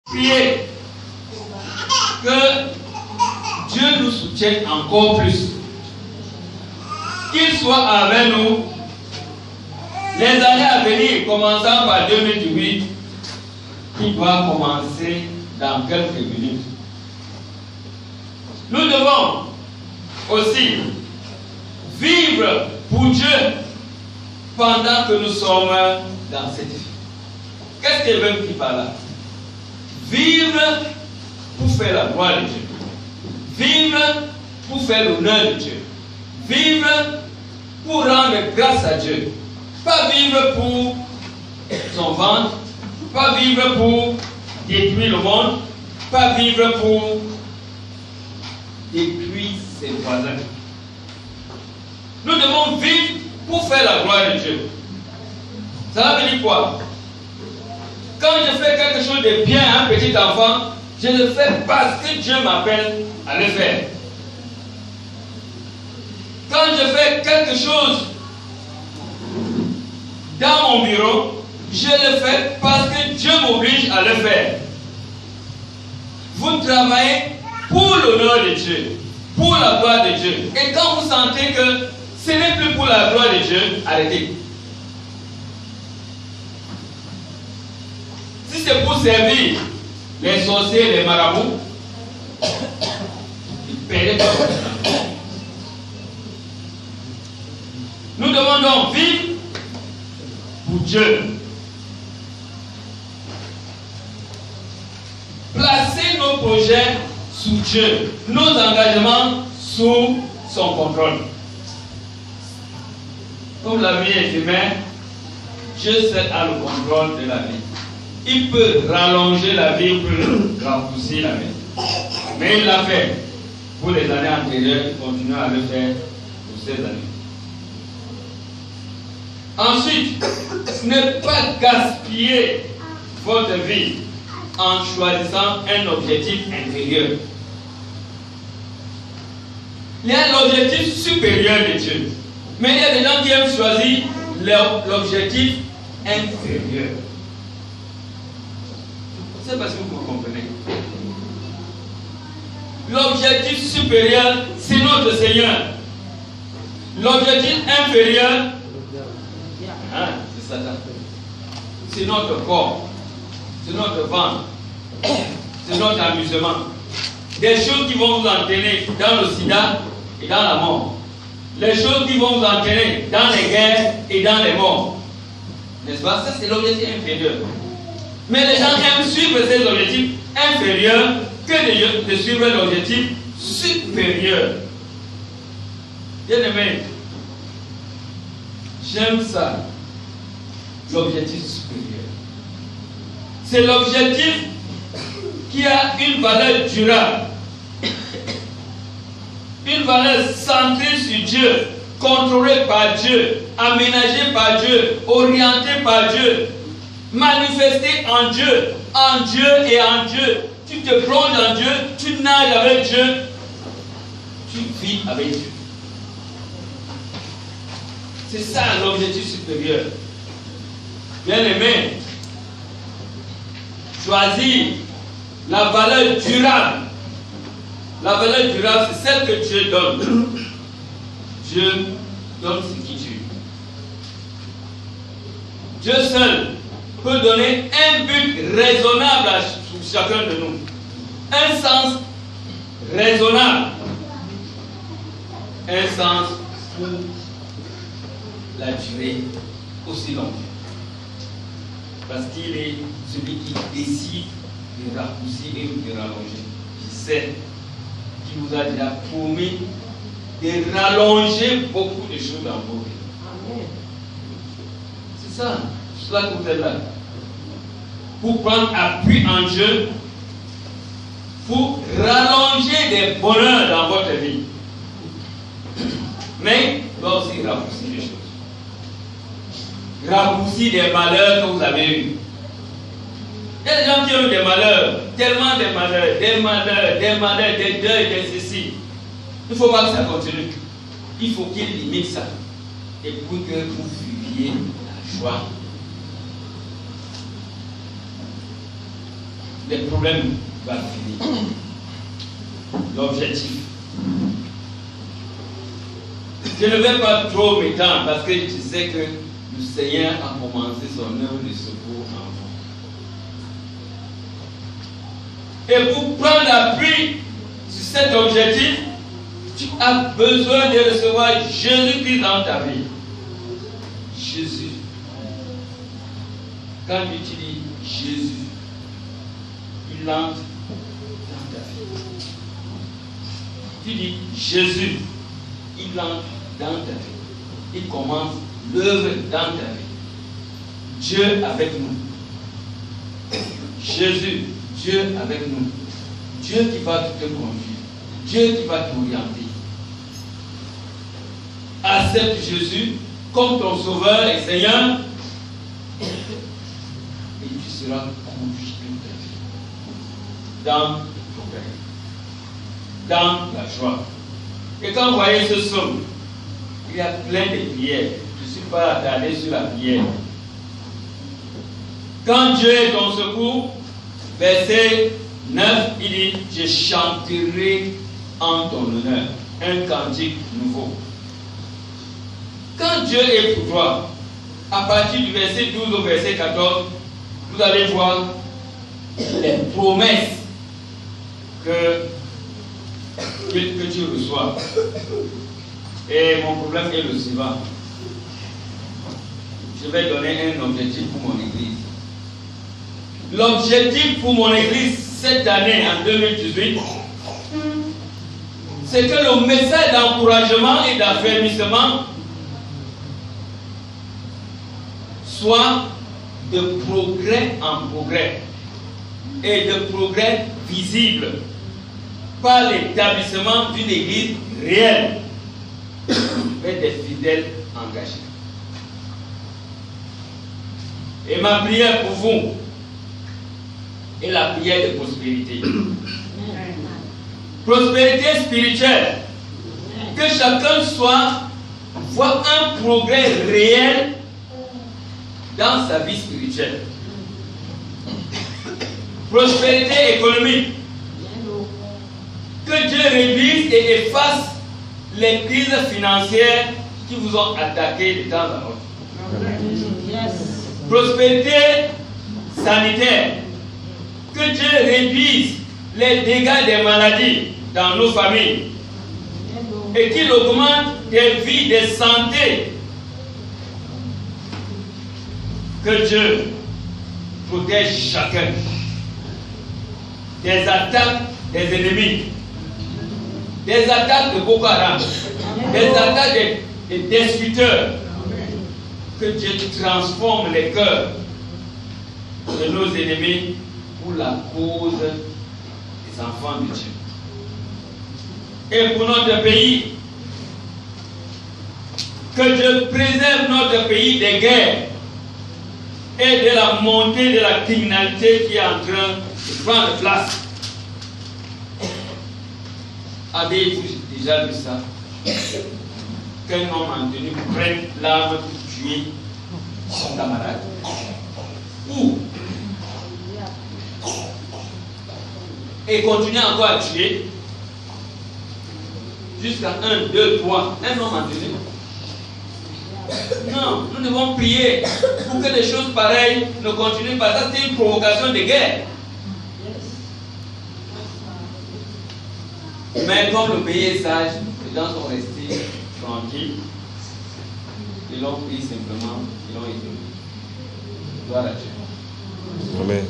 Priez que Dieu nous soutienne encore plus. Qu'il soit avec nous les années à venir, commençant par 2018, qui doit commencer dans quelques minutes. Nous devons aussi vivre pour Dieu pendant que nous sommes dans cette vie. Qu'est-ce qu'il veut dire par là? Vivre pour faire la gloire de Dieu. Vivre pour faire l'honneur de Dieu. Vivre pour rendre grâce à Dieu. Pas vivre pour son ventre. Pas vivre pour détruire le monde. Pas vivre pour détruire ses voisins. Nous devons vivre pour faire la gloire de Dieu. Ça veut dire quoi? Quand je fais quelque chose de bien à un petit enfant, je le fais parce que Dieu m'appelle à le faire. Quand je fais quelque chose dans mon bureau, je le fais parce que Dieu m'oblige à le faire. Vous travaillez pour l'honneur de Dieu, pour la gloire de Dieu. Et quand vous sentez que ce n'est plus pour la gloire de Dieu, arrêtez. Si c'est pour servir les sorciers, les marabouts, ils paient pas. Nous devons donc vivre pour Dieu. Placer nos projets sous Dieu, nos engagements sous son contrôle. Comme la vie est humaine, Dieu seul a le contrôle de la vie. Il peut rallonger la vie, il peut raccourcir la vie. Mais il l'a fait pour les années antérieures, il continue à le faire pour ces années. Ensuite, ne pas gaspiller votre vie en choisissant un objectif inférieur. Il y a l'objectif supérieur de Dieu. Mais il y a des gens qui aiment choisir l'objectif inférieur. C'est parce que vous comprenez. L'objectif supérieur, c'est notre Seigneur. L'objectif inférieur, c'est Satan. C'est notre corps. C'est notre ventre. C'est notre amusement. Des choses qui vont vous entraîner dans le sida et dans la mort. Les choses qui vont vous entraîner dans les guerres et dans les morts. N'est-ce pas? Ça, c'est l'objectif inférieur. Mais les gens aiment suivre ces objectifs inférieurs que de suivre l'objectif supérieur. Bien aimé, j'aime ça. L'objectif supérieur. C'est l'objectif qui a une valeur durable. Une valeur centrée sur Dieu, contrôlée par Dieu, aménagée par Dieu, orientée par Dieu, manifestée en Dieu et en Dieu. Tu te plonges en Dieu, tu nages avec Dieu, tu vis avec Dieu. C'est ça l'objectif supérieur. Bien aimé, choisir la valeur durable. La valeur durable, c'est celle que Dieu donne. Dieu donne ce qui tue. Dieu seul peut donner un but raisonnable à chacun de nous. Un sens raisonnable. Un sens pour la durée aussi longue. Parce qu'il est celui qui décide de raccourcir et de rallonger. Il sait qu'il vous a déjà promis de rallonger beaucoup de choses dans vos vies. C'est ça. C'est cela que vous êtes là. Pour prendre appui en Dieu, pour rallonger des bonheurs dans votre vie. Mais il doit aussi raccourcir les choses. Raccourcir des malheurs que vous avez eus. Il y a des gens qui ont eu des malheurs, tellement de malheurs, des deuils, des ceci. Il ne faut pas que ça continue. Il faut qu'il limite ça. Et pour que vous viviez la joie. les problèmes vont finir. L'objectif. Je ne vais pas trop m'étendre parce que je sais que le Seigneur a commencé son œuvre de secours en vous. Et pour prendre appui sur cet objectif, tu as besoin de recevoir Jésus-Christ dans ta vie. Jésus. Quand tu dis Jésus, il entre dans ta vie. Tu dis Jésus, il entre dans ta vie. Il commence l'œuvre dans ta vie. Dieu avec nous. Jésus, Dieu avec nous. Dieu qui va te conduire. Dieu qui va t'orienter. Accepte Jésus comme ton sauveur et Seigneur. Et tu seras conduit toute ta vie. Dans le progrès. Dans la joie. Et quand vous voyez ce psaume, il y a plein de prières. Je ne suis pas attardé sur la prière. Quand Dieu est ton secours, verset 9, il dit, je chanterai en ton honneur un cantique nouveau. Quand Dieu est pour toi, à partir du verset 12 au verset 14, vous allez voir les promesses que tu reçois. Et mon problème est le suivant. Je vais donner un objectif pour mon église. L'objectif pour mon église cette année, en 2018, c'est que le message d'encouragement et d'affermissement soit de progrès en progrès et de progrès visible par l'établissement d'une église réelle avec des fidèles engagés. Et ma prière pour vous est la prière de prospérité. Prospérité spirituelle. Que chacun voit un progrès réel dans sa vie spirituelle. Prospérité économique. Que Dieu réduise et efface les crises financières qui vous ont attaqué de temps à autre. Prospérité sanitaire. Que Dieu réduise les dégâts des maladies dans nos familles et qu'il augmente des vies de santé. Que Dieu protège chacun des attaques des ennemis, des attaques de Boko Haram, des attaques des destructeurs. Que Dieu transforme les cœurs de nos ennemis pour la cause des enfants de Dieu. Et pour notre pays, que Dieu préserve notre pays des guerres et de la montée de la criminalité qui est en train de prendre place. Avez-vous déjà vu ça? Qu'un homme en tenue prenne l'arme pour tuer son camarade? Ou et continue encore à tuer jusqu'à 1, 2, 3, un homme en tenue. Non, nous devons prier pour que des choses pareilles ne continuent pas. Ça, c'est une provocation de guerre. Mais comme le pays est sage, les gens sont restés tranquilles. Ils l'ont pris simplement, ils l'ont éteint. Gloire à Dieu. Amen.